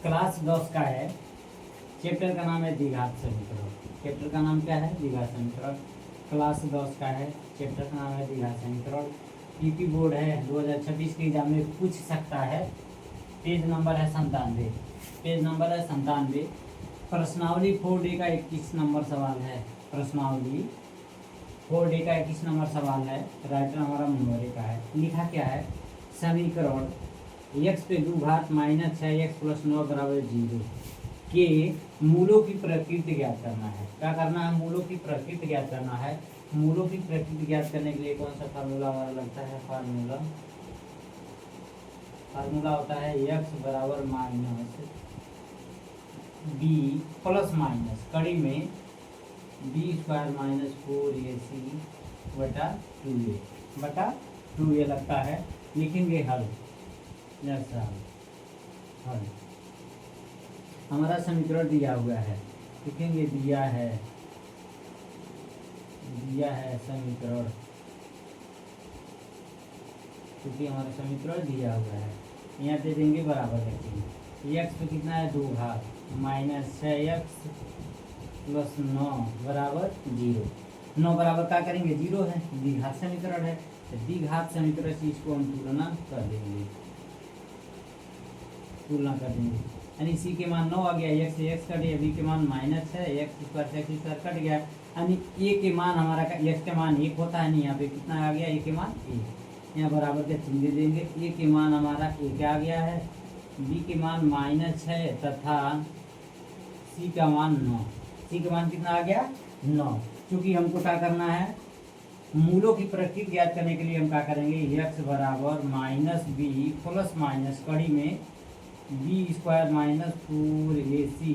Class 10 का है। Chapter का नाम है द्विघात समीकरण। चैप्टर का नाम क्या है? द्विघात समीकरण। क्लास 10 का है। चैप्टर का नाम है द्विघात समीकरण। पीपी बोर्ड है 2026 के एग्जाम में पूछ सकता है। पेज नंबर है 97। पेज नंबर है 97। प्रश्नावली 4D का 21 नंबर सवाल है। प्रश्नावली 4D का 21 नंबर सवाल है। राइटर हमारा मुनवरे का है। लिखा क्या है? समीकरण x पे 2 घात माइनस 6x प्लस 9 बराबर 0 के मूलों की प्रकृति ज्ञात करना है। क्या करना है? मूलों की प्रकृति ज्ञात करना है। मूलों की प्रकृति ज्ञात करने के लिए कौन सा फार्मूला लगता है? फार्मूला होता है x बराबर माइनस बी प्लस माइनस कड़ी में बी स्क्वायर माइनस 4ac बटा 2a लगता है। लिखेंगे हल। हल हमारा समीकरण दिया हुआ है। लिखेंगे दिया है समीकरण, क्योंकि हमारा समीकरण दिया हुआ है। यहाँ दे देंगे बराबर रखेंगे। x पे कितना है? 2 घात माइनस 6x प्लस 9 बराबर 0। 9 बराबर क्या करेंगे? 0 है, द्विघात समीकरण है। तो द्विघात समीकरण से इसको हम तुलना कर देंगे। यानी सी के मान 9 आ गया, x से x कट गया, b के मान माइनस है, x स्क्वायर से x स्क्वायर कट गया। यानी a के मान हमारा x के मान 1 होता है। नहीं, यहाँ पे कितना आ गया? a के मान 1। यहाँ बराबर के चिन्ह दे देंगे। a के मान हमारा 1 आ गया है, b के मान माइनस है तथा c का मान 9। c के मान कितना आ गया? 9। क्योंकि हमको क्या करना है? मूलों की प्रकृति ज्ञात करने के लिए हम क्या करेंगे? x बराबर माइनस बी प्लस माइनस कड़ी में बी स्क्वायर माइनस 4ac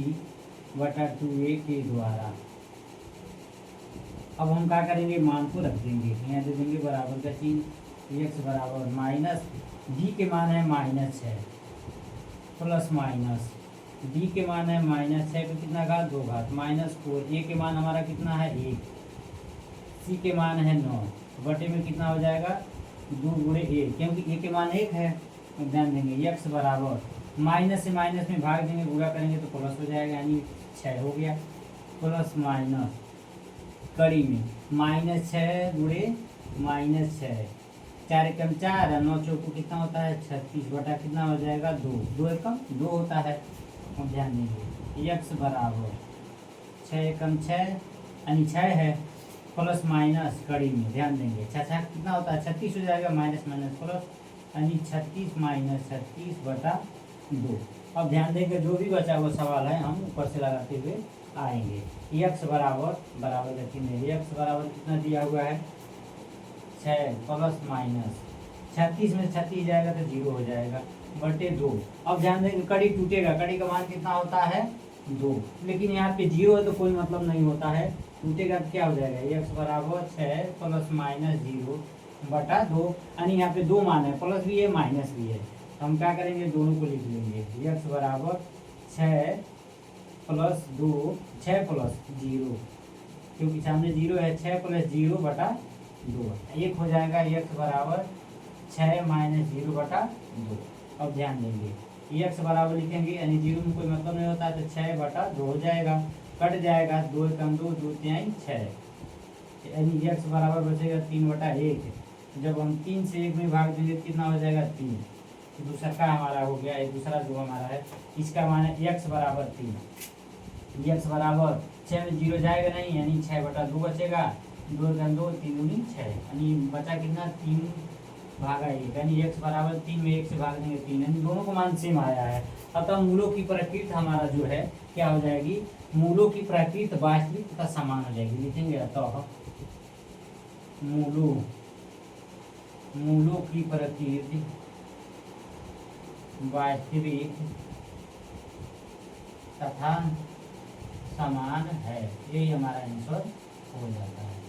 बटा 2a के द्वारा। अब हम क्या करेंगे? मान को रख देंगे, यहाँ दे देंगे बराबर का चिन्ह। x बराबर माइनस b के मान है माइनस 6 प्लस माइनस b के मान है माइनस 6 को कितना घात? 2 घात माइनस 4। a के मान हमारा कितना है? 1। c के मान है 9 बटे में कितना हो जाएगा? 2 गुणे a, क्योंकि a के मान 1 है। तो ध्यान देंगे x बराबर माइनस से माइनस में भाग देंगे, गुणा करेंगे तो प्लस हो जाएगा, यानी 6 हो गया। प्लस माइनस कड़ी में माइनस 6 गुणे माइनस 6, 4 एकम 4 और 9 चौको कितना होता है? 36 बटा कितना हो जाएगा? 2। 2 एकम 2 होता है। अब ध्यान देंगे x बराबर 6 एकम 6 यानी 6 है, प्लस माइनस कड़ी में ध्यान देंगे 6 कितना होता है? 36 हो जाएगा, माइनस माइनस प्लस, यानी 36 माइनस 36 बटा 2। अब ध्यान देंगे जो भी बचा हुआ सवाल है हम ऊपर से लगाते हुए आएंगे। x बराबर का चिन्ह है। x बराबर कितना दिया हुआ है? 6 प्लस माइनस 36 में 36 जाएगा तो 0 हो जाएगा बटे 2। अब ध्यान देंगे कड़ी टूटेगा, कड़ी का मान कितना होता है? 2। लेकिन यहाँ पे 0 है तो कोई मतलब नहीं होता है, टूटेगा तो क्या हो जाएगा? x बराबर 6 प्लस माइनस 0 बटा 2, यानी यहाँ पे 2 मान है, प्लस भी है माइनस भी है। हम क्या करेंगे? दोनों को लिख लेंगे। x बराबर 6 प्लस 2 6 प्लस 0, क्योंकि सामने 0 है, 6 प्लस 0 बटा 2 1 हो जाएगा। x बराबर 6 माइनस 0 बटा 2। अब ध्यान देंगे x बराबर लिखेंगे, यानी 0 में कोई मतलब नहीं होता है, तो 6 बटा 2 हो जाएगा, कट जाएगा, 2 एकम 2 2 3 6, यानी x बराबर बचेगा 3 बटा 1। जब हम 3 से 1 में भाग देंगे कितना हो जाएगा? 3। दूसरा का हमारा हो गया, एक दूसरा जो हमारा है इसका मान है x बराबर 3। x बराबर 6 में 0 जाएगा नहीं, यानी 6 बटा 2 बचेगा, 2 एकम 2 3 दूनी 6, यानी बचा कितना? 3 भागा 1, यानी x बराबर 3 में 1 से भाग देंगे 3, यानी दोनों को मान सेम आया है। अतः मूलों की प्रकृति हमारा जो है क्या हो जाएगी? मूलों की प्रकृति वास्तविक तथा समान हो जाएगी। लिखेंगे अतः मूलों की प्रकृति वास्तविक तथा समान है। यही हमारा आंसर हो जाता है।